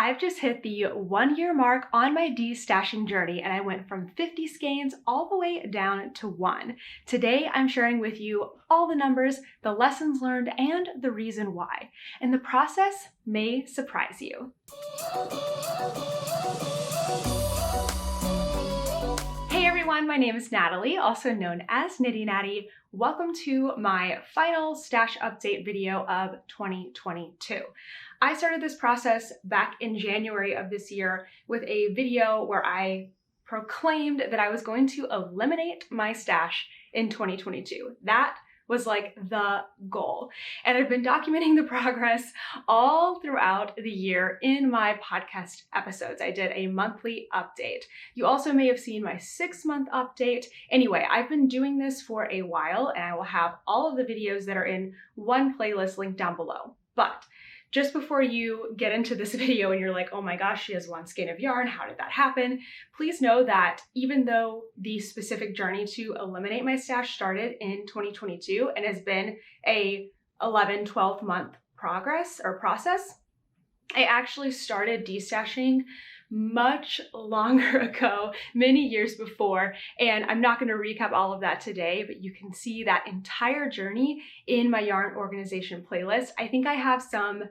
I've just hit the 1-year mark on my de-stashing journey, and I went from 50 skeins all the way down to 1. Today, I'm sharing with you all the numbers, the lessons learned, and the reason why. And the process may surprise you. Hey everyone, my name is Natalie, also known as Knitty Natty. Welcome to my final stash update video of 2022. I started this process back in January of this year with a video where I proclaimed that I was going to eliminate my stash in 2022. That was like the goal. And I've been documenting the progress all throughout the year in my podcast episodes. I did a monthly update. You also may have seen my 6-month update. Anyway, I've been doing this for a while, and I will have all of the videos that are in one playlist linked down below. But just before you get into this video and you're like, oh my gosh, she has 1 skein of yarn, how did that happen? Please know that even though the specific journey to eliminate my stash started in 2022 and has been a 11-12 month process, I actually started destashing much longer ago, many years before, and I'm not going to recap all of that today, but you can see that entire journey in my yarn organization playlist. I think I have some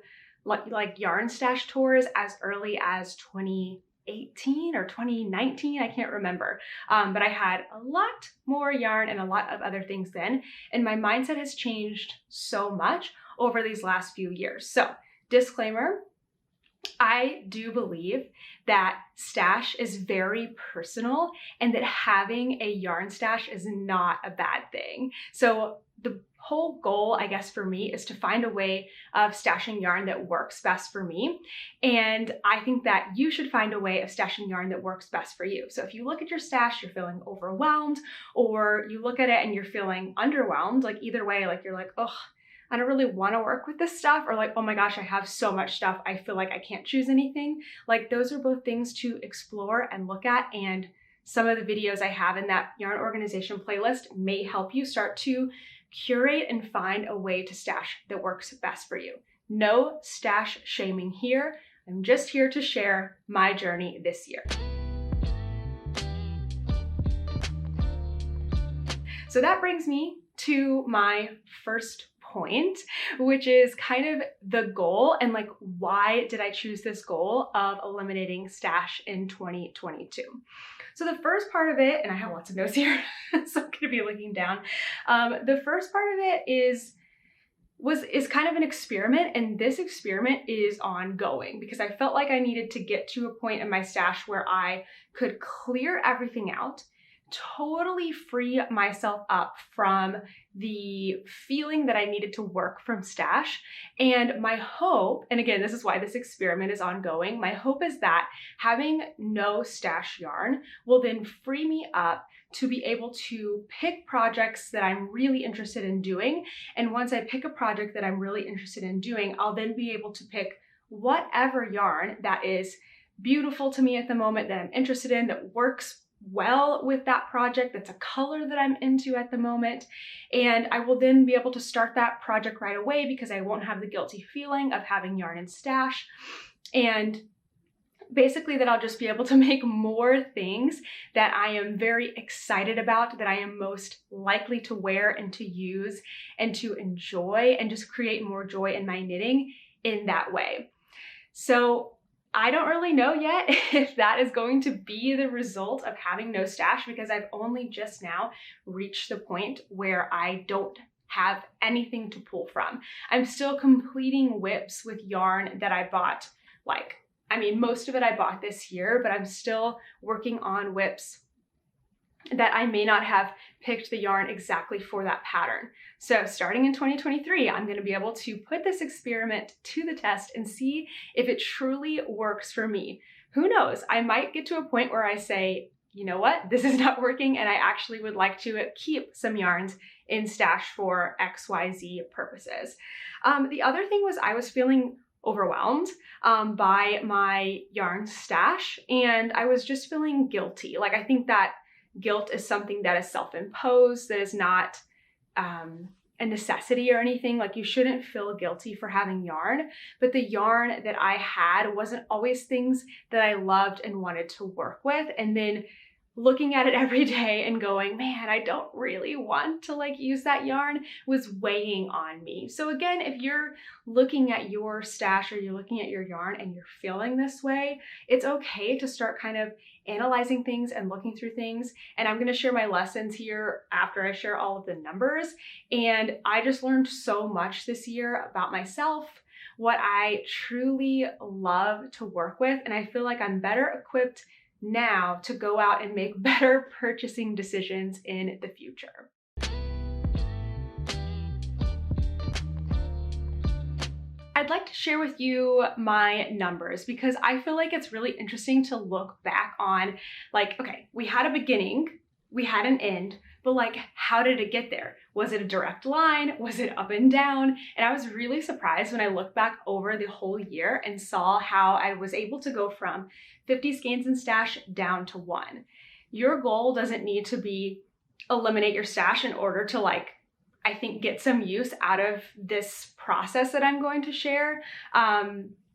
like yarn stash tours as early as 2018 or 2019, I can't remember, but I had a lot more yarn and a lot of other things then, and my mindset has changed so much over these last few years. So, disclaimer, I do believe that stash is very personal and that having a yarn stash is not a bad thing. So the whole goal, I guess, for me is to find a way of stashing yarn that works best for me. And I think that you should find a way of stashing yarn that works best for you. So if you look at your stash, you're feeling overwhelmed, or you look at it and you're feeling underwhelmed, like either way, like you're like, oh, I don't really want to work with this stuff, or like, oh my gosh, I have so much stuff, I feel like I can't choose anything. Like, those are both things to explore and look at, and some of the videos I have in that yarn organization playlist may help you start to curate and find a way to stash that works best for you. No stash shaming here. I'm just here to share my journey this year. So that brings me to my first point, which is kind of the goal, and like, why did I choose this goal of eliminating stash in 2022? So the first part of it, and I have lots of notes here, so I'm gonna be looking down. The first part of it is kind of an experiment, and this experiment is ongoing because I felt like I needed to get to a point in my stash where I could clear everything out, totally free myself up from the feeling that I needed to work from stash. And my hope, and again, this is why this experiment is ongoing, my hope is that having no stash yarn will then free me up to be able to pick projects that I'm really interested in doing. And once I pick a project that I'm really interested in doing, I'll then be able to pick whatever yarn that is beautiful to me at the moment, that I'm interested in, that works well with that project, that's a color that I'm into at the moment, and I will then be able to start that project right away because I won't have the guilty feeling of having yarn in stash. And basically that I'll just be able to make more things that I am very excited about, that I am most likely to wear and to use and to enjoy, and just create more joy in my knitting in that way. So I don't really know yet if that is going to be the result of having no stash, because I've only just now reached the point where I don't have anything to pull from. I'm still completing whips with yarn that I bought, most of it I bought this year, but I'm still working on whips that I may not have picked the yarn exactly for that pattern. So starting in 2023, I'm going to be able to put this experiment to the test and see if it truly works for me. Who knows? I might get to a point where I say, you know what, this is not working, and I actually would like to keep some yarns in stash for XYZ purposes. The other thing was I was feeling overwhelmed by my yarn stash, and I was just feeling guilty. Like, I think that guilt is something that is self-imposed, that is not a necessity or anything. Like, you shouldn't feel guilty for having yarn, but the yarn that I had wasn't always things that I loved and wanted to work with. And then looking at it every day and going, man, I don't really want to like use that yarn, was weighing on me. So again, if you're looking at your stash or you're looking at your yarn and you're feeling this way, it's okay to start kind of analyzing things and looking through things. And I'm going to share my lessons here after I share all of the numbers. And I just learned so much this year about myself, what I truly love to work with. And I feel like I'm better equipped now to go out and make better purchasing decisions in the future. I'd like to share with you my numbers because I feel like it's really interesting to look back on, like, okay, we had a beginning, we had an end, but like, how did it get there? Was it a direct line? Was it up and down? And I was really surprised when I looked back over the whole year and saw how I was able to go from 50 skeins in stash down to 1. Your goal doesn't need to be eliminate your stash in order to, like, I think, get some use out of this process that I'm going to share.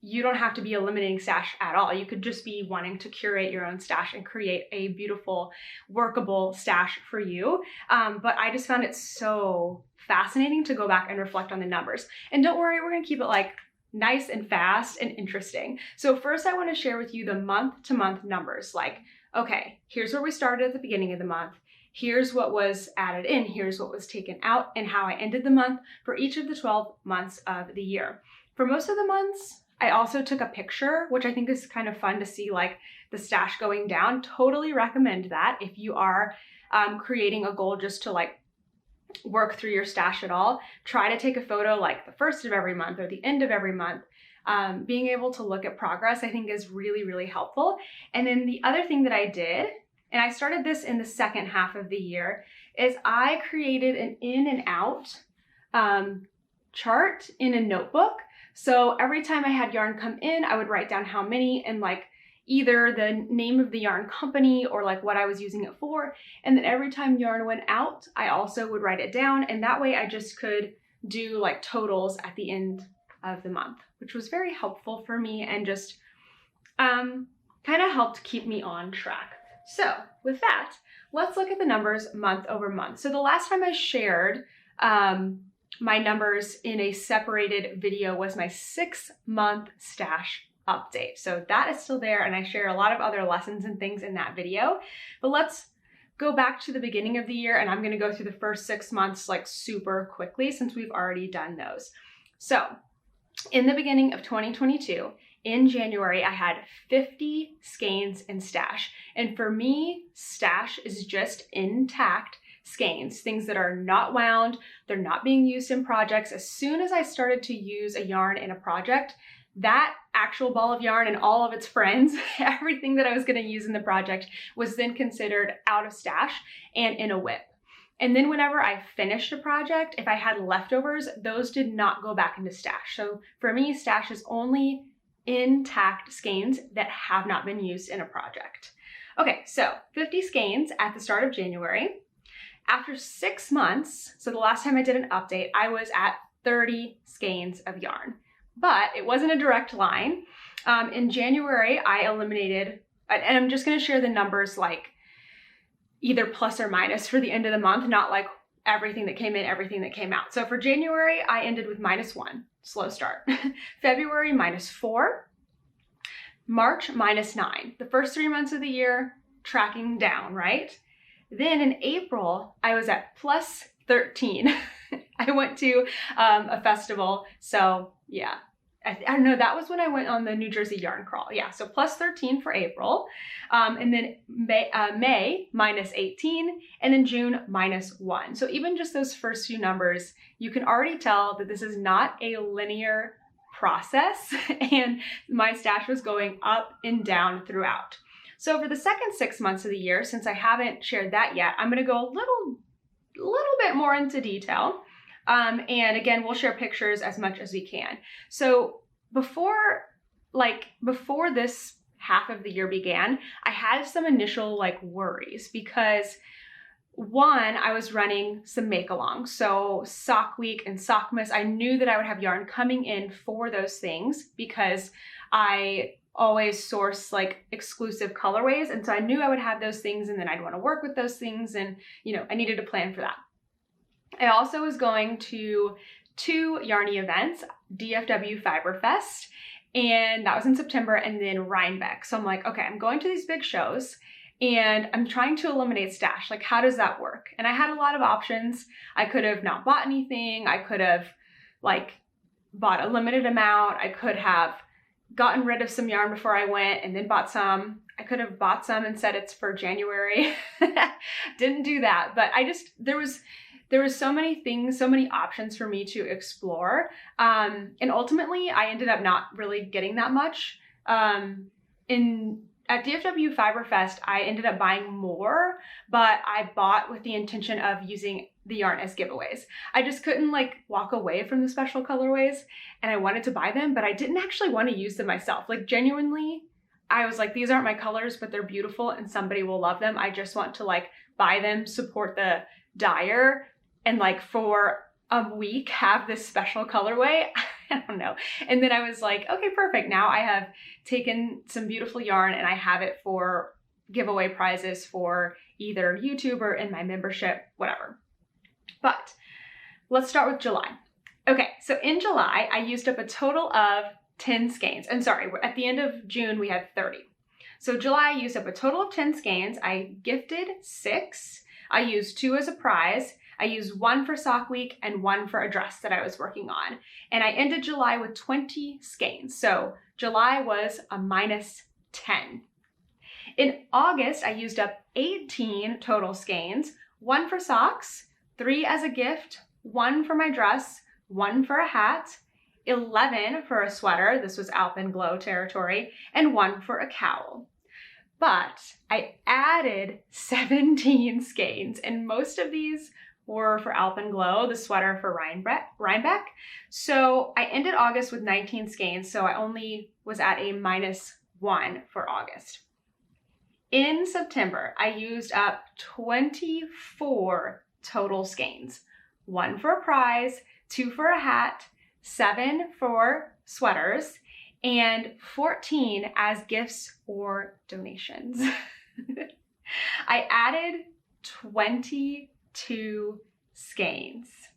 You don't have to be eliminating stash at all. You could just be wanting to curate your own stash and create a beautiful, workable stash for you. But I just found it so fascinating to go back and reflect on the numbers. And don't worry, we're gonna keep it like nice and fast and interesting. So first I wanna share with you the month-to-month numbers. Like, okay, here's where we started at the beginning of the month. Here's what was added in, here's what was taken out, and how I ended the month for each of the 12 months of the year. For most of the months, I also took a picture, which I think is kind of fun to see, like the stash going down. Totally recommend that if you are creating a goal just to like work through your stash at all. Try to take a photo like the first of every month or the end of every month. Being able to look at progress, I think, is really, really helpful. And then the other thing that I did, and I started this in the second half of the year, is I created an in and out chart in a notebook. So every time I had yarn come in, I would write down how many and like either the name of the yarn company or like what I was using it for. And then every time yarn went out, I also would write it down. And that way I just could do like totals at the end of the month, which was very helpful for me and just kind of helped keep me on track. So with that, let's look at the numbers month over month. So the last time I shared my numbers in a separated video was my 6-month stash update. So that is still there, and I share a lot of other lessons and things in that video. But let's go back to the beginning of the year, and I'm going to go through the first 6 months like super quickly since we've already done those. So in the beginning of 2022, in January, I had 50 skeins in stash. And for me, stash is just intact skeins, things that are not wound, they're not being used in projects. As soon as I started to use a yarn in a project, that actual ball of yarn and all of its friends, everything that I was going to use in the project, was then considered out of stash and in a whip. And then whenever I finished a project, if I had leftovers, those did not go back into stash. So for me, stash is only intact skeins that have not been used in a project. Okay, so 50 skeins at the start of January. After 6 months, so the last time I did an update, I was at 30 skeins of yarn, but it wasn't a direct line. In January, I eliminated, and I'm just gonna share the numbers like either plus or minus for the end of the month, not like everything that came in, everything that came out. So for January, I ended with -1, slow start. February, -4. March, -9. The first 3 months of the year, tracking down, right? Then in April, I was at +13. I went to a festival, so yeah. I don't know, that was when I went on the New Jersey yarn crawl. Yeah, so +13 for April. And then May, -18, and then June, -1. So even just those first few numbers, you can already tell that this is not a linear process, and my stash was going up and down throughout. So for the second 6 months of the year, since I haven't shared that yet, I'm gonna go a little bit more into detail. And again, we'll share pictures as much as we can. So before this half of the year began, I had some initial like worries because One, I was running some make-alongs, so Sock Week and Sockmas. I knew that I would have yarn coming in for those things because I always source like exclusive colorways, and so I knew I would have those things, and then I'd want to work with those things, and I needed to plan for that. I also was going to 2 Yarny events, DFW Fiber Fest, and that was in September, and then Rhinebeck. So I'm like, okay, I'm going to these big shows and I'm trying to eliminate stash. Like, how does that work? And I had a lot of options. I could have not bought anything. I could have like bought a limited amount. I could have gotten rid of some yarn before I went and then bought some. I could have bought some and said it's for January. Didn't do that, but there was so many things, so many options for me to explore. And ultimately I ended up not really getting that much. At DFW Fiber Fest, I ended up buying more, but I bought with the intention of using the yarn as giveaways. I just couldn't like walk away from the special colorways, and I wanted to buy them, but I didn't actually want to use them myself. Like, genuinely, I was like, these aren't my colors, but they're beautiful and somebody will love them. I just want to like buy them, support the dyer, and like for a week have this special colorway. I don't know. And then I was like, okay, perfect. Now I have taken some beautiful yarn and I have it for giveaway prizes for either YouTube or in my membership, whatever. But let's start with July. Okay, so in July, I used up a total of 10 skeins. And sorry, at the end of June, we had 30. So July, I used up a total of 10 skeins. I gifted 6. I used 2 as a prize. I used 1 for Sock Week and 1 for a dress that I was working on. And I ended July with 20 skeins. So July was a -10. In August, I used up 18 total skeins, 1 for socks, 3 as a gift, 1 for my dress, 1 for a hat, 11 for a sweater, this was Alpenglow territory, and 1 for a cowl. But I added 17 skeins, and most of these were for Alpenglow, the sweater for Rhinebeck. So I ended August with 19 skeins, so I only was at a -1 for August. In September, I used up 24 total skeins, 1 for a prize, 2 for a hat, 7 for sweaters, and 14 as gifts or donations. I added 22 skeins.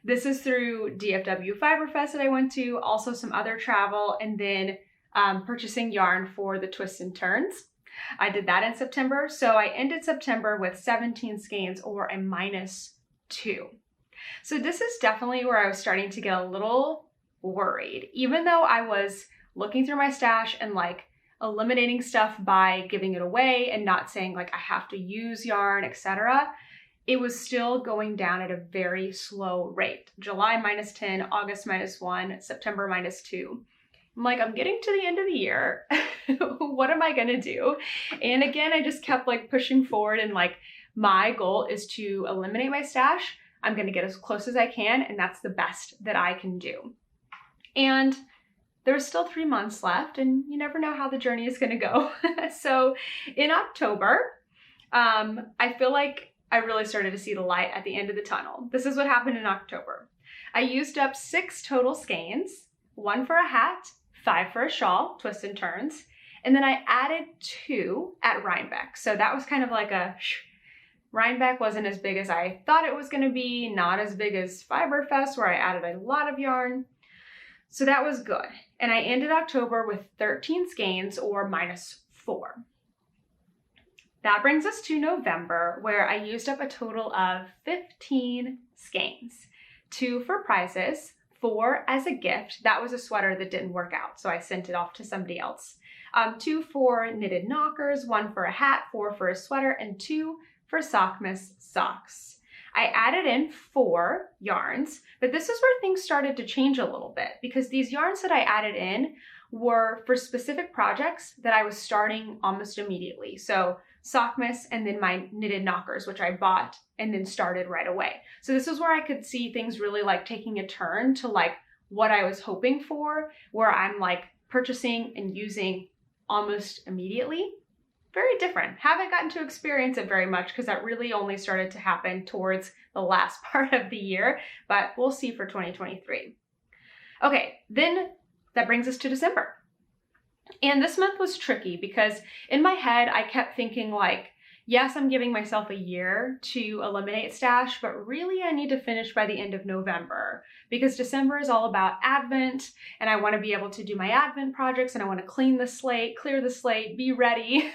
This is through DFW Fiber Fest that I went to, also some other travel, and then purchasing yarn for the twists and turns. I did that in September, so I ended September with 17 skeins or a -2. So this is definitely where I was starting to get a little worried. Even though I was looking through my stash and like eliminating stuff by giving it away and not saying like I have to use yarn, etc., it was still going down at a very slow rate. July -10, August -1, September -2. I'm like, I'm getting to the end of the year. What am I gonna do? And again, I just kept like pushing forward, and like my goal is to eliminate my stash. I'm gonna get as close as I can, and that's the best that I can do. And there's still 3 months left, and you never know how the journey is gonna go. So in October, I feel like I really started to see the light at the end of the tunnel. This is what happened in October. I used up 6 total skeins, 1 for a hat, 5 for a shawl, twists and turns, and then I added 2 at Rhinebeck. So that was kind of like a Rhinebeck wasn't as big as I thought it was going to be, not as big as Fiber Fest where I added a lot of yarn. So that was good. And I ended October with 13 skeins or -4. That brings us to November, where I used up a total of 15 skeins, 2 for prizes, 4 as a gift. That was a sweater that didn't work out, so I sent it off to somebody else. 2 for knitted knockers, 1 for a hat, 4 for a sweater, and 2 for Sockmas socks. I added in 4 yarns, but this is where things started to change a little bit, because these yarns that I added in were for specific projects that I was starting almost immediately. So Sockmas and then my knitted knockers, which I bought and then started right away. So this is where I could see things really like taking a turn to like what I was hoping for, where I'm like purchasing and using almost immediately. very different. Haven't gotten to experience it very much because that really only started to happen towards the last part of the year, but we'll see for 2023. Okay, then that brings us to December. And this month was tricky because in my head, I kept thinking like, yes, I'm giving myself a year to eliminate stash, but really I need to finish by the end of November because December is all about Advent and I want to be able to do my Advent projects and I want to clean the slate, clear the slate, be ready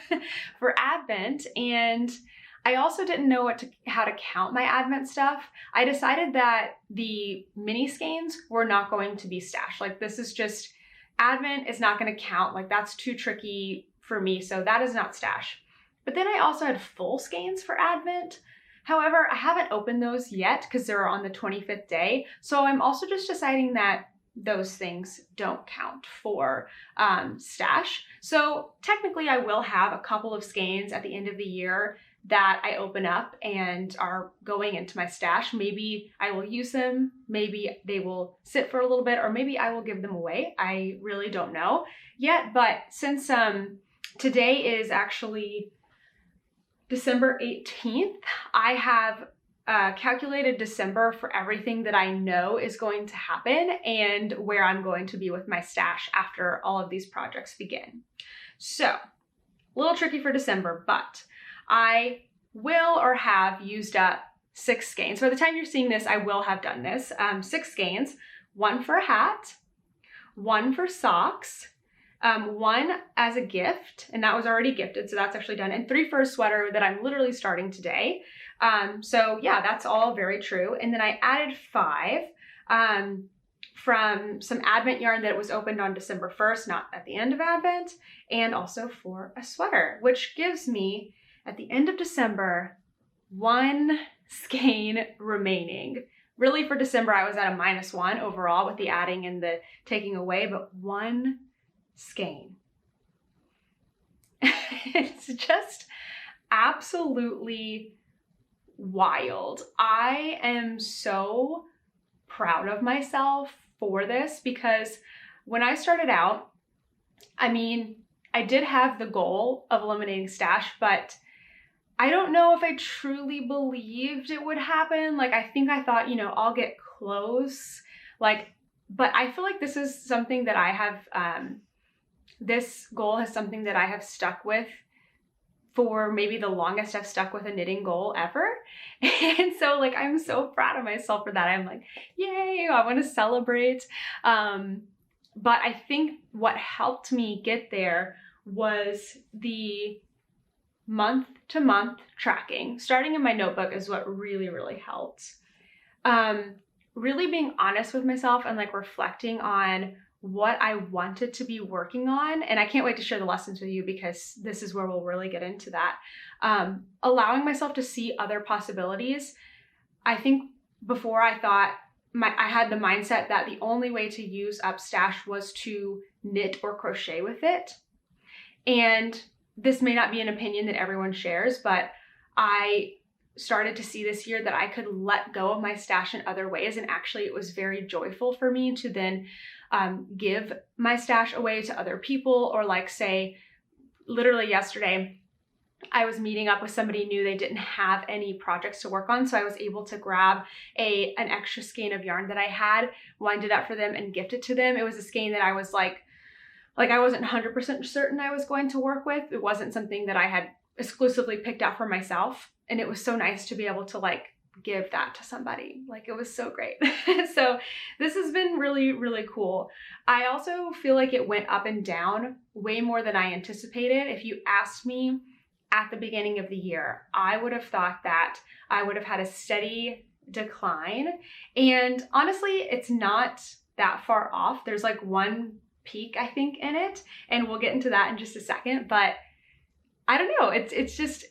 for Advent. And I also didn't know how to count my Advent stuff. I decided that the mini skeins were not going to be stash. Like this is just, Advent is not going to count. Like that's too tricky for me. So that is not stash. But then I also had full skeins for Advent. However, I haven't opened those yet because they're on the 25th day. So I'm also just deciding that those things don't count for stash. So technically I will have a couple of skeins at the end of the year that I open up and are going into my stash. Maybe I will use them, maybe they will sit for a little bit, or maybe I will give them away. I really don't know yet, but since today is actually December 18th, I have calculated December for everything that I know is going to happen and where I'm going to be with my stash after all of these projects begin. So, a little tricky for December, but I will or have used up 6 skeins. By the time you're seeing this, I will have done this. 6 skeins, 1 for a hat, 1 for socks, 1 as a gift, and that was already gifted, so that's actually done, and 3 for a sweater that I'm literally starting today. So yeah, that's all very true. And then I added 5 from some Advent yarn that was opened on December 1st, not at the end of Advent, and also for a sweater, which gives me, at the end of December, 1 skein remaining. Really for December, I was at a -1 overall with the adding and the taking away, but 1 skein. It's just absolutely wild. I am so proud of myself for this because when I started out, I mean, I did have the goal of eliminating stash, but I don't know if I truly believed it would happen. Like, I think I thought, you know, I'll get close. Like, but I feel like this is something that I have, this goal is something that I have stuck with for maybe the longest I've stuck with a knitting goal ever. And so like, I'm so proud of myself for that. I'm like, yay, I want to celebrate. But I think what helped me get there was the month-to-month tracking. Starting in my notebook is what really, really helped. Really being honest with myself and like reflecting on what I wanted to be working on. And I can't wait to share the lessons with you because this is where we'll really get into that. Allowing myself to see other possibilities. I think before I thought I had the mindset that the only way to use up stash was to knit or crochet with it. And this may not be an opinion that everyone shares, but I started to see this year that I could let go of my stash in other ways. And actually it was very joyful for me to then give my stash away to other people, or like say, literally yesterday, I was meeting up with somebody new. They didn't have any projects to work on. So I was able to grab an extra skein of yarn that I had, wind it up for them and gift it to them. It was a skein that I was like I wasn't 100% certain I was going to work with. It wasn't something that I had exclusively picked out for myself. And it was so nice to be able to like give that to somebody. Like, it was so great. So this has been really, really cool. I also feel like it went up and down way more than I anticipated. If you asked me at the beginning of the year, I would have thought that I would have had a steady decline. And honestly, it's not that far off. There's like one peak, I think, in it, and we'll get into that in just a second. But I don't know, it's just,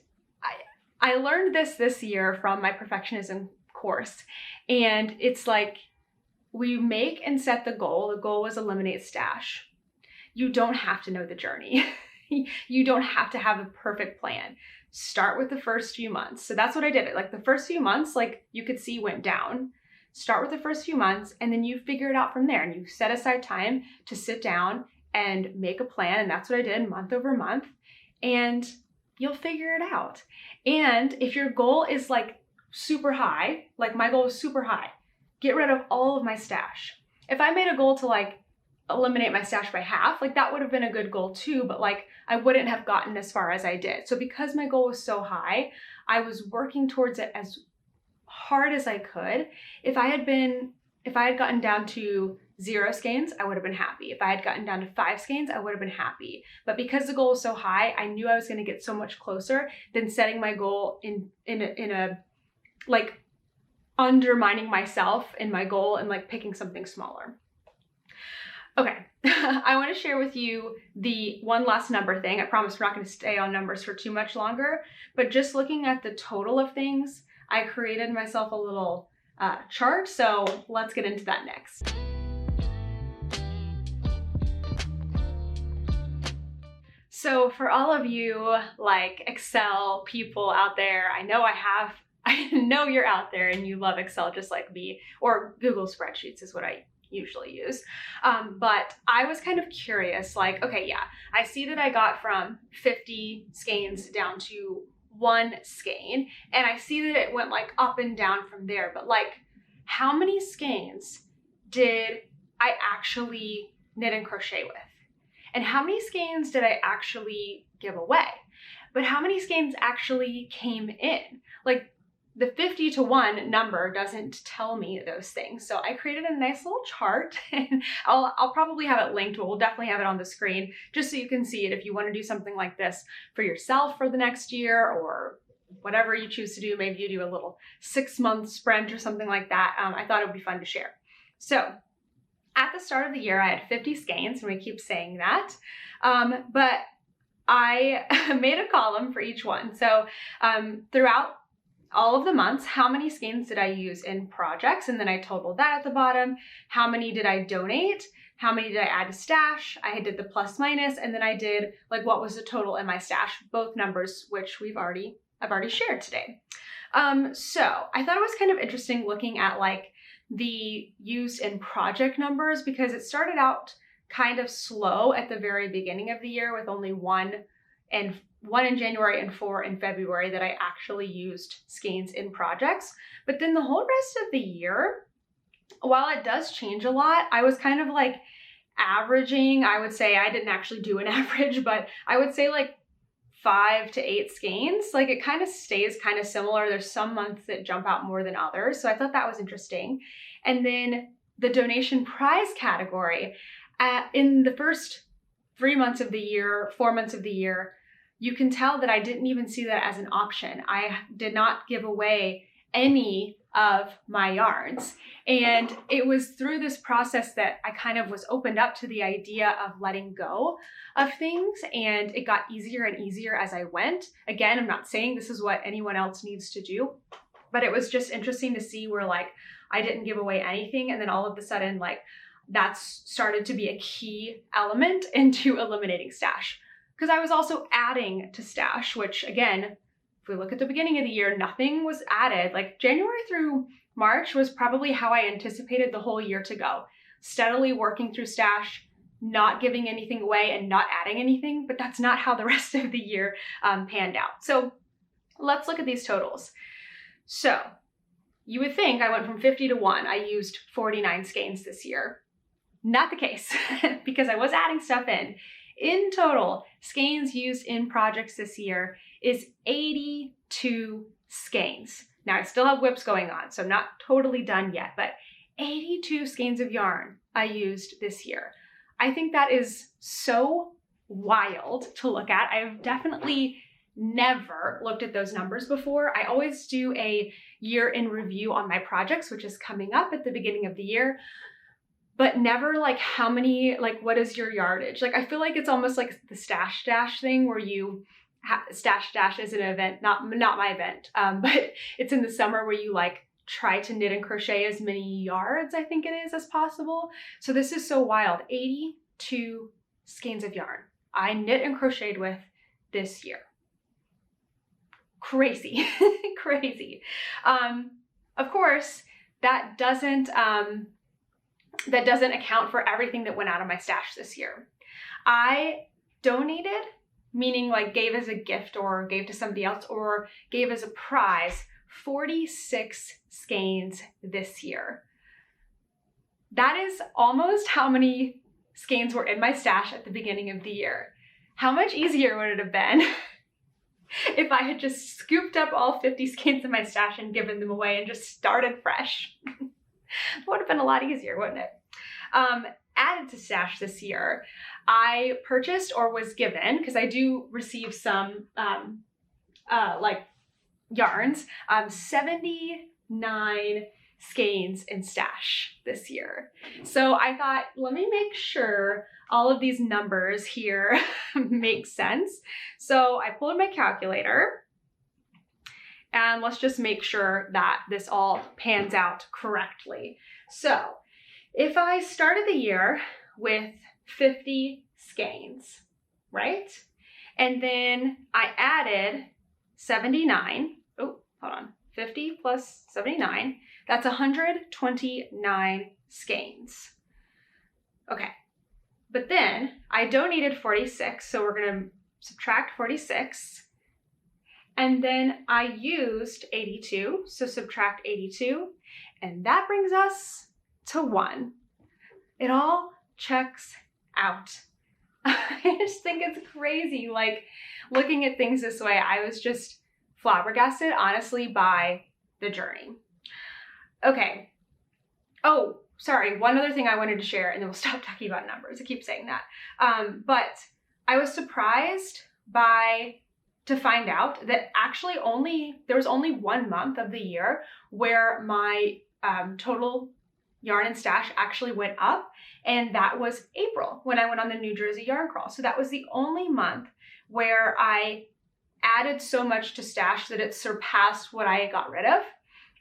I learned this year from my perfectionism course, and it's like, we make and set the goal. The goal was eliminate stash. You don't have to know the journey. You don't have to have a perfect plan. Start with the first few months. So that's what I did. Like the first few months, like you could see, went down. Start with the first few months, and then you figure it out from there, and you set aside time to sit down and make a plan. And that's what I did month over month. And you'll figure it out. And if your goal is like super high, like my goal is super high, get rid of all of my stash. If I made a goal to like eliminate my stash by half, like that would have been a good goal too, but like I wouldn't have gotten as far as I did. So because my goal was so high, I was working towards it as hard as I could. If I had gotten down to 0 skeins, I would have been happy. If I had gotten down to 5 skeins, I would have been happy. But because the goal was so high, I knew I was going to get so much closer than setting my goal in a like undermining myself in my goal and like picking something smaller. Okay, I want to share with you the one last number thing. I promise we're not going to stay on numbers for too much longer, but just looking at the total of things, I created myself a little chart, so let's get into that next. So for all of you like Excel people out there, I know you're out there and you love Excel just like me, or Google spreadsheets is what I usually use. But I was kind of curious, like, okay, yeah, I see that I got from 50 skeins down to 1 skein, and I see that it went like up and down from there, but like how many skeins did I actually knit and crochet with? And how many skeins did I actually give away? But how many skeins actually came in? Like the 50 to 1 number doesn't tell me those things. So I created a nice little chart, and I'll probably have it linked. We'll definitely have it on the screen just so you can see it if you want to do something like this for yourself for the next year, or whatever you choose to do. Maybe you do a little 6-month sprint or something like that. I thought it would be fun to share. So at the start of the year, I had 50 skeins, and we keep saying that, but I made a column for each one. So throughout all of the months, how many skeins did I use in projects? And then I totaled that at the bottom. How many did I donate? How many did I add to stash? I did the plus minus, and then I did like what was the total in my stash, both numbers, which I've already shared today. So I thought it was kind of interesting looking at like the used in project numbers, because it started out kind of slow at the very beginning of the year with only one in January and 4 in February that I actually used skeins in projects. But then the whole rest of the year, while it does change a lot, I was kind of like averaging. I would say I didn't actually do an average, but I would say like 5 to 8 skeins. Like it kind of stays kind of similar. There's some months that jump out more than others. So I thought that was interesting. And then the donation prize category, in the first 3 months of the year, 4 months of the year, you can tell that I didn't even see that as an option. I did not give away any of my yarns. And it was through this process that I kind of was opened up to the idea of letting go of things, and it got easier and easier as I went. Again, I'm not saying this is what anyone else needs to do, but it was just interesting to see where like I didn't give away anything, and then all of a sudden like that's started to be a key element into eliminating stash. Because I was also adding to stash, which again, if we look at the beginning of the year, nothing was added. Like January through March was probably how I anticipated the whole year to go. Steadily working through stash, not giving anything away and not adding anything, but that's not how the rest of the year panned out. So let's look at these totals. So you would think I went from 50 to 1. I used 49 skeins this year. Not the case, because I was adding stuff in. In total, skeins used in projects this year is 82 skeins. Now I still have whips going on, so I'm not totally done yet, but 82 skeins of yarn I used this year. I think that is so wild to look at. I've definitely never looked at those numbers before. I always do a year in review on my projects, which is coming up at the beginning of the year, but never like how many, like what is your yardage? Like I feel like it's almost like the stash dash thing where you stash dash is an event, not my event, but it's in the summer where you like try to knit and crochet as many yards, I think it is, as possible. So this is so wild. 82 skeins of yarn I knit and crocheted with this year. Crazy, crazy. Of course, that doesn't account for everything that went out of my stash this year. I donated meaning like gave as a gift or gave to somebody else or gave as a prize, 46 skeins this year. That is almost how many skeins were in my stash at the beginning of the year. How much easier would it have been if I had just scooped up all 50 skeins in my stash and given them away and just started fresh? It would have been a lot easier, wouldn't it? Added to stash this year, I purchased or was given, because I do receive some like yarns, 79 skeins in stash this year. So I thought, let me make sure all of these numbers here make sense. So I pulled my calculator and let's just make sure that this all pans out correctly. So if I started the year with 50 skeins, right? And then I added 79, oh, hold on, 50 plus 79, that's 129 skeins. Okay, but then I donated 46, so we're gonna subtract 46. And then I used 82, so subtract 82, and that brings us to 1. It all checks out. I just think it's crazy, like looking at things this way. I was just flabbergasted, honestly, by the journey. Okay. Oh, sorry. One other thing I wanted to share, and then we'll stop talking about numbers. I keep saying that. But I was surprised to find out that actually there was only 1 month of the year where my total yarn and stash actually went up, and that was April when I went on the New Jersey yarn crawl. So that was the only month where I added so much to stash that it surpassed what I got rid of,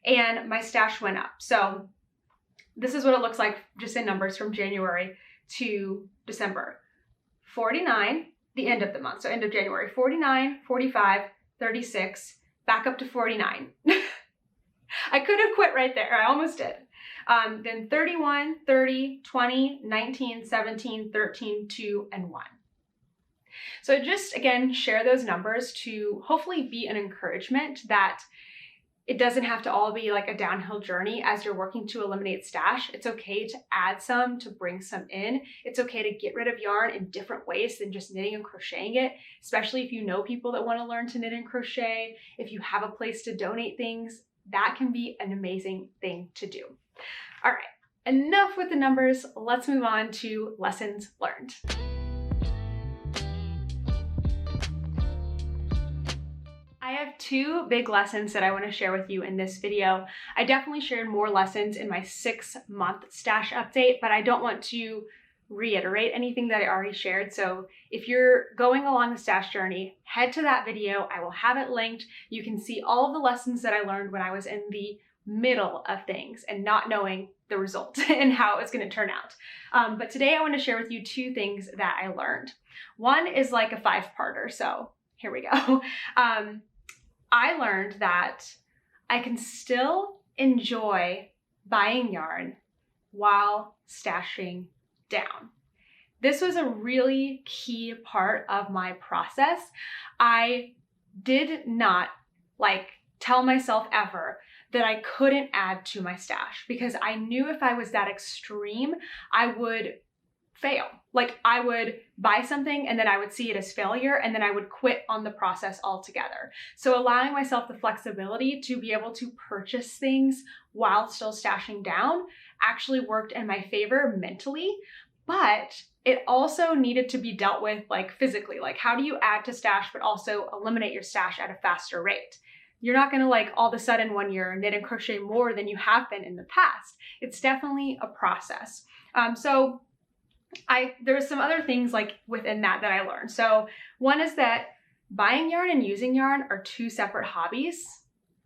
and my stash went up. So this is what it looks like just in numbers from January to December. 49, the end of the month, so end of January, 49, 45, 36, back up to 49. I could have quit right there, I almost did. Then 31, 30, 20, 19, 17, 13, 2, and 1. So just, again, share those numbers to hopefully be an encouragement that it doesn't have to all be like a downhill journey as you're working to eliminate stash. It's okay to add some, to bring some in. It's okay to get rid of yarn in different ways than just knitting and crocheting it, especially if you know people that want to learn to knit and crochet. If you have a place to donate things, that can be an amazing thing to do. All right, enough with the numbers. Let's move on to lessons learned. I have 2 big lessons that I want to share with you in this video. I definitely shared more lessons in my 6-month stash update, but I don't want to reiterate anything that I already shared. So if you're going along the stash journey, head to that video. I will have it linked. You can see all of the lessons that I learned when I was in the middle of things and not knowing the result and how it was going to turn out. But today I want to share with you 2 things that I learned. One is like a 5-parter, so here we go. I learned that I can still enjoy buying yarn while stashing down. This was a really key part of my process. I did not tell myself ever that I couldn't add to my stash, because I knew if I was that extreme, I would fail. Like, I would buy something and then I would see it as failure and then I would quit on the process altogether. So allowing myself the flexibility to be able to purchase things while still stashing down actually worked in my favor mentally, but it also needed to be dealt with physically. Like, how do you add to stash but also eliminate your stash at a faster rate? You're not gonna all of a sudden 1 year knit and crochet more than you have been in the past. It's definitely a process. So there was some other things within that I learned. So one is that buying yarn and using yarn are 2 separate hobbies,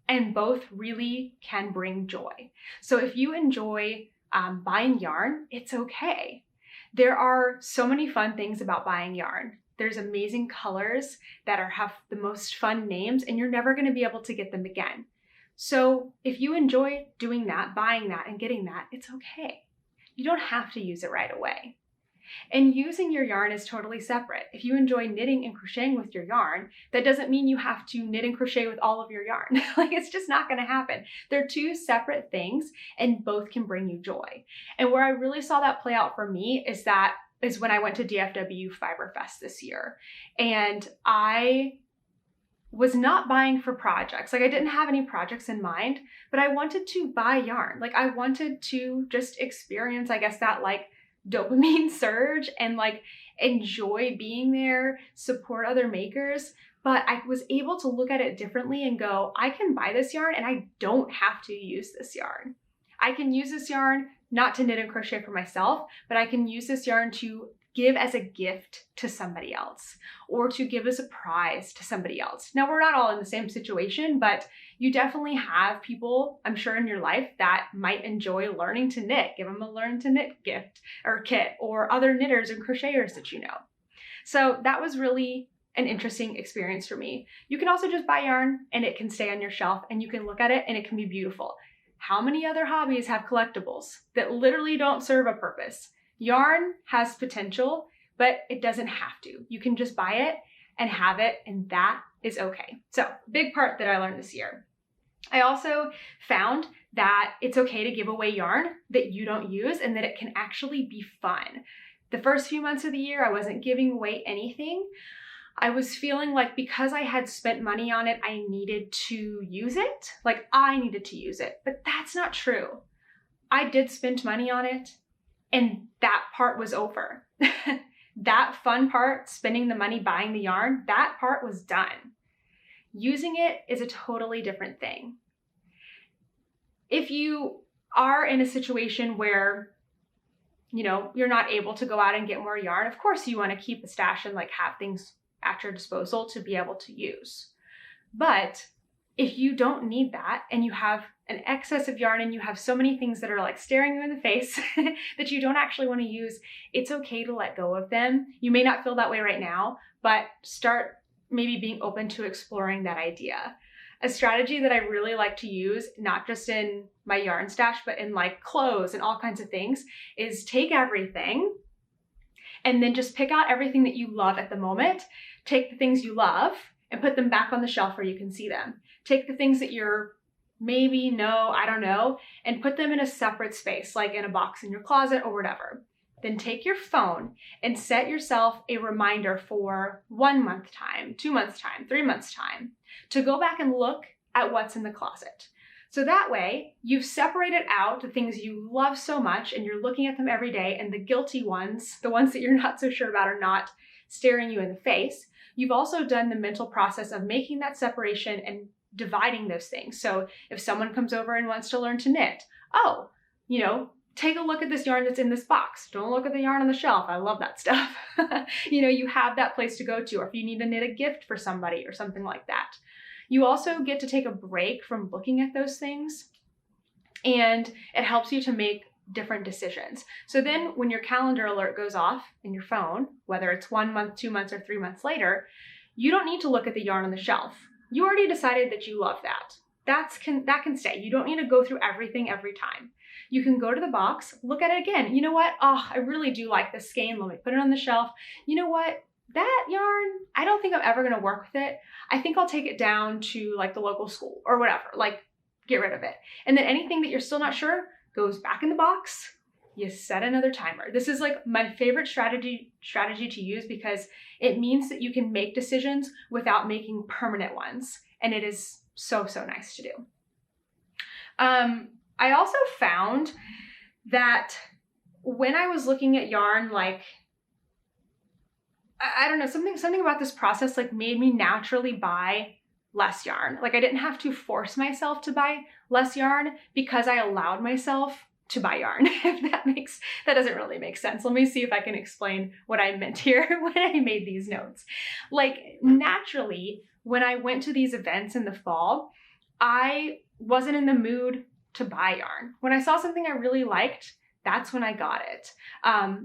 and both really can bring joy. So if you enjoy buying yarn, it's okay. There are so many fun things about buying yarn. There's amazing colors that have the most fun names, and you're never going to be able to get them again. So if you enjoy doing that, buying that and getting that, it's okay. You don't have to use it right away. And using your yarn is totally separate. If you enjoy knitting and crocheting with your yarn, that doesn't mean you have to knit and crochet with all of your yarn. Like, it's just not gonna happen. They're two separate things and both can bring you joy. And where I really saw that play out for me is when I went to DFW Fiber Fest this year. And I was not buying for projects. Like, I didn't have any projects in mind, but I wanted to buy yarn. Like, I wanted to just experience, I guess, that like dopamine surge and like enjoy being there, support other makers. But I was able to look at it differently and go, I can buy this yarn and I don't have to use this yarn. I can use this yarn not to knit and crochet for myself, but I can use this yarn to give as a gift to somebody else or to give as a prize to somebody else. Now, we're not all in the same situation, but you definitely have people, I'm sure, in your life that might enjoy learning to knit. Give them a learn to knit gift or kit, or other knitters and crocheters that you know. So that was really an interesting experience for me. You can also just buy yarn and it can stay on your shelf and you can look at it and it can be beautiful. How many other hobbies have collectibles that literally don't serve a purpose? Yarn has potential, but it doesn't have to. You can just buy it and have it, and that is okay. So, big part that I learned this year. I also found that it's okay to give away yarn that you don't use and that it can actually be fun. The first few months of the year, I wasn't giving away anything. I was feeling like because I had spent money on it, I needed to use it. Like, I needed to use it, but that's not true. I did spend money on it, and that part was over. That fun part, spending the money buying the yarn, that part was done. Using it is a totally different thing. If you are in a situation where, you know, you're not able to go out and get more yarn, of course you want to keep a stash and like have things at your disposal to be able to use. But if you don't need that and you have an excess of yarn and you have so many things that are like staring you in the face that you don't actually want to use, it's okay to let go of them. You may not feel that way right now, but start maybe being open to exploring that idea. A strategy that I really like to use, not just in my yarn stash, but in like clothes and all kinds of things, is take everything and then just pick out everything that you love at the moment. Take the things you love and put them back on the shelf where you can see them. Take the things that you're maybe, no, I don't know, and put them in a separate space, like in a box in your closet or whatever. Then take your phone and set yourself a reminder for 1 month time, 2 months time, 3 months time, to go back and look at what's in the closet. So that way you've separated out the things you love so much and you're looking at them every day, and the guilty ones, the ones that you're not so sure about, are not staring you in the face. You've also done the mental process of making that separation and dividing those things. So if someone comes over and wants to learn to knit, oh, you know, take a look at this yarn that's in this box. Don't look at the yarn on the shelf. I love that stuff. You know, you have that place to go to, or if you need to knit a gift for somebody or something like that. You also get to take a break from looking at those things, and it helps you to make different decisions. So then when your calendar alert goes off in your phone, whether it's 1 month, 2 months, or 3 months later, you don't need to look at the yarn on the shelf. You already decided that you love that. That can stay. You don't need to go through everything every time. You can go to the box, look at it again. You know what? Oh, I really do like this skein. Let me put it on the shelf. You know what? That yarn, I don't think I'm ever going to work with it. I think I'll take it down to like the local school or whatever, like get rid of it. And then anything that you're still not sure goes back in the box. You set another timer. This is like my favorite strategy to use because it means that you can make decisions without making permanent ones. And it is so, so nice to do. I also found that when I was looking at yarn, like, I don't know, something about this process like made me naturally buy less yarn. Like, I didn't have to force myself to buy less yarn because I allowed myself to buy yarn. If that doesn't really make sense. Let me see if I can explain what I meant here when I made these notes. Like, naturally, when I went to these events in the fall, I wasn't in the mood to buy yarn. When I saw something I really liked, that's when I got it.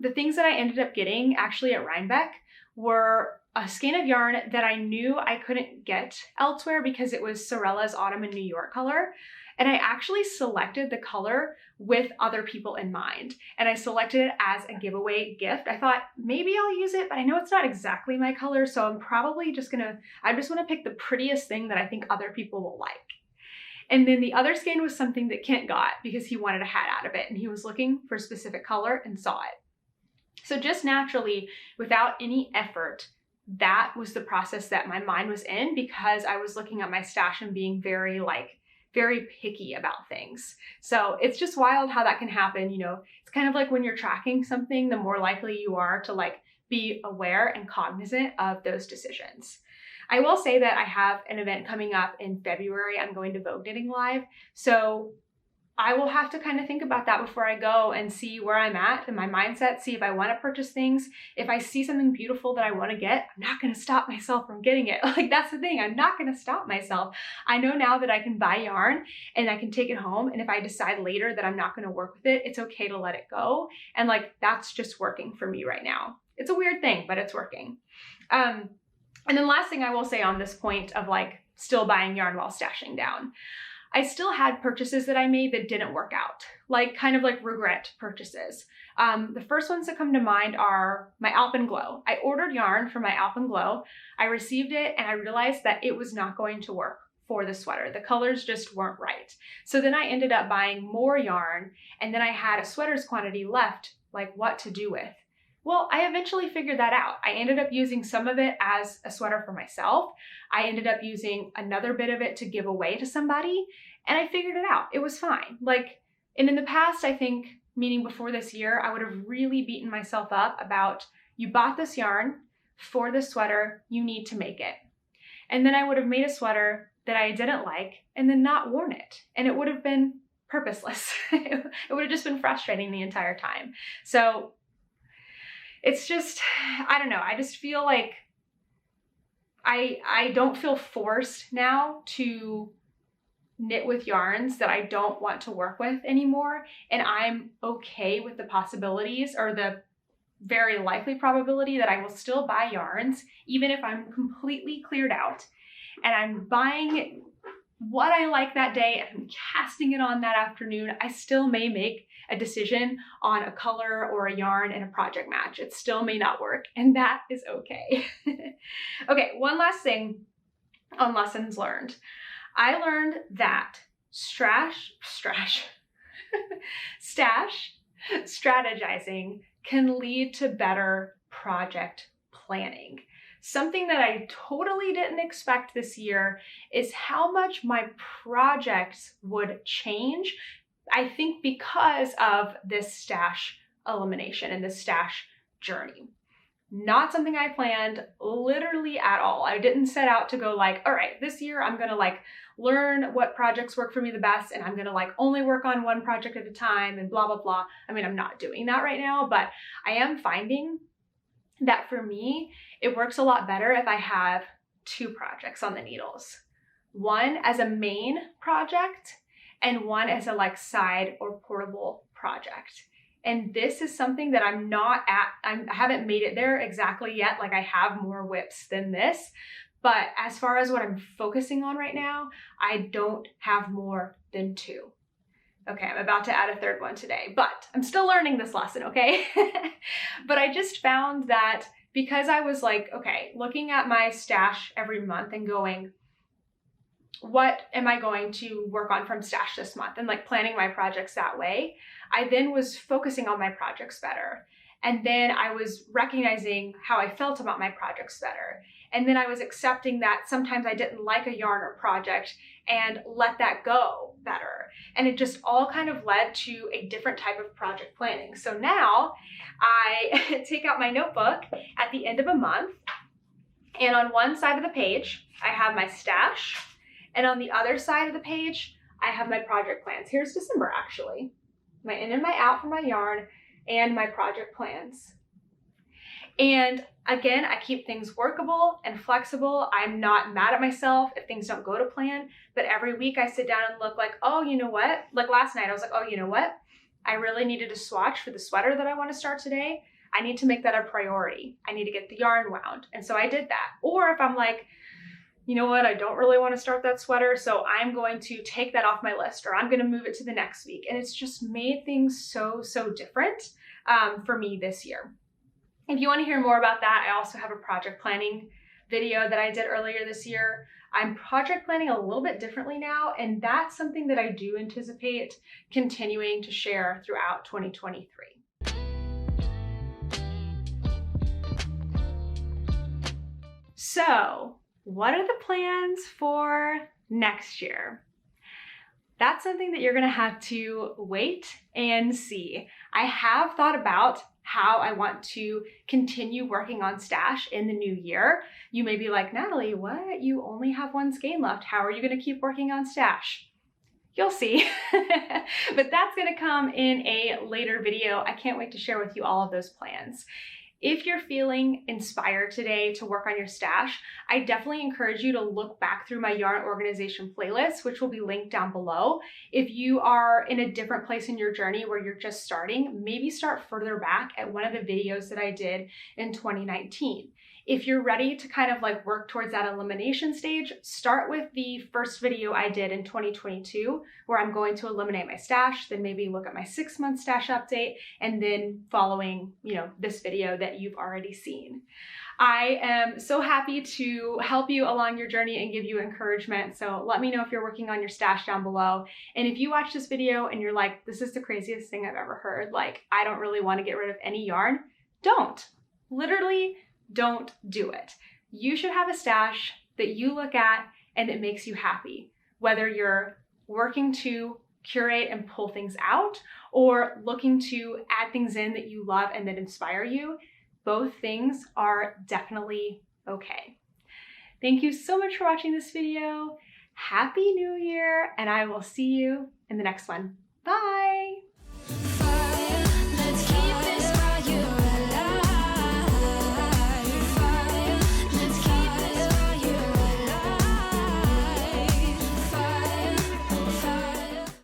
The things that I ended up getting actually at Rhinebeck were a skein of yarn that I knew I couldn't get elsewhere because it was Sorella's Autumn in New York color. And I actually selected the color with other people in mind. And I selected it as a giveaway gift. I thought maybe I'll use it, but I know it's not exactly my color. So I'm probably just I just want to pick the prettiest thing that I think other people will like. And then the other skein was something that Kent got because he wanted a hat out of it and he was looking for a specific color and saw it. So just naturally, without any effort, that was the process that my mind was in, because I was looking at my stash and being very picky about things. So it's just wild how that can happen. You know, it's kind of like when you're tracking something, the more likely you are to be aware and cognizant of those decisions. I will say that I have an event coming up in February. I'm going to Vogue Knitting Live. So I will have to kind of think about that before I go and see where I'm at in my mindset, see if I want to purchase things. If I see something beautiful that I want to get, I'm not going to stop myself from getting it. That's the thing. I'm not going to stop myself. I know now that I can buy yarn and I can take it home. And if I decide later that I'm not going to work with it, it's okay to let it go. And that's just working for me right now. It's a weird thing, but it's working. And then last thing I will say on this point of still buying yarn while stashing down. I still had purchases that I made that didn't work out, kind of regret purchases. The first ones that come to mind are my Alpenglow. I ordered yarn for my Alpenglow. I received it and I realized that it was not going to work for the sweater. The colors just weren't right. So then I ended up buying more yarn and then I had a sweater's quantity left, what to do with. Well, I eventually figured that out. I ended up using some of it as a sweater for myself. I ended up using another bit of it to give away to somebody, and I figured it out. It was fine. And in the past, I think, meaning before this year, I would have really beaten myself up about, you bought this yarn for this sweater, you need to make it. And then I would have made a sweater that I didn't like and then not worn it. And it would have been purposeless. It would have just been frustrating the entire time. So it's just, I don't know. I just feel like I don't feel forced now to knit with yarns that I don't want to work with anymore. And I'm okay with the possibilities, or the very likely probability, that I will still buy yarns, even if I'm completely cleared out and I'm buying what I like that day and I'm casting it on that afternoon. I still may make a decision on a color or a yarn and a project match. It still may not work, and that is okay. Okay, one last thing on lessons learned. I learned that stash strategizing can lead to better project planning. Something that I totally didn't expect this year is how much my projects would change. I think because of this stash elimination and this stash journey. Not something I planned literally at all. I didn't set out to go all right, this year I'm gonna learn what projects work for me the best and I'm gonna only work on one project at a time and blah, blah, blah. I mean, I'm not doing that right now, but I am finding that for me, it works a lot better if I have two projects on the needles. One as a main project and one as a side or portable project. And this is something that I haven't made it there exactly yet. I have more whips than this, but as far as what I'm focusing on right now, I don't have more than two. Okay, I'm about to add a third one today, but I'm still learning this lesson, okay? But I just found that because I was okay, looking at my stash every month and going, what am I going to work on from stash this month? And planning my projects that way. I then was focusing on my projects better. And then I was recognizing how I felt about my projects better. And then I was accepting that sometimes I didn't like a yarn or project and let that go better. And it just all kind of led to a different type of project planning. So now I take out my notebook at the end of a month, and on one side of the page, I have my stash. And on the other side of the page, I have my project plans. Here's December, actually. My in and my out for my yarn and my project plans. And again, I keep things workable and flexible. I'm not mad at myself if things don't go to plan, but every week I sit down and look oh, you know what? Last night I was oh, you know what? I really needed to swatch for the sweater that I want to start today. I need to make that a priority. I need to get the yarn wound. And so I did that. Or if I'm you know what, I don't really want to start that sweater, so I'm going to take that off my list, or I'm going to move it to the next week. And it's just made things so different for me this year. If you want to hear more about that, I also have a project planning video that I did earlier this year. I'm project planning a little bit differently now, and that's something that I do anticipate continuing to share throughout 2023. So, what are the plans for next year? That's something that you're gonna have to wait and see. I have thought about how I want to continue working on stash in the new year. You may be like, Natalie, what? You only have one skein left. How are you gonna keep working on stash? You'll see, but that's gonna come in a later video. I can't wait to share with you all of those plans. If you're feeling inspired today to work on your stash, I definitely encourage you to look back through my yarn organization playlist, which will be linked down below. If you are in a different place in your journey where you're just starting, maybe start further back at one of the videos that I did in 2019. If you're ready to kind of like work towards that elimination stage, start with the first video I did in 2022, where I'm going to eliminate my stash, then maybe look at my 6-month stash update, and then following, this video that you've already seen. I am so happy to help you along your journey and give you encouragement. So let me know if you're working on your stash down below. And if you watch this video and you're like, this is the craziest thing I've ever heard, like, I don't really want to get rid of any yarn, don't. Literally, don't do it. You should have a stash that you look at and it makes you happy, whether you're working to curate and pull things out or looking to add things in that you love and that inspire you. Both things are definitely okay. Thank you so much for watching this video. Happy New Year, and I will see you in the next one. Bye.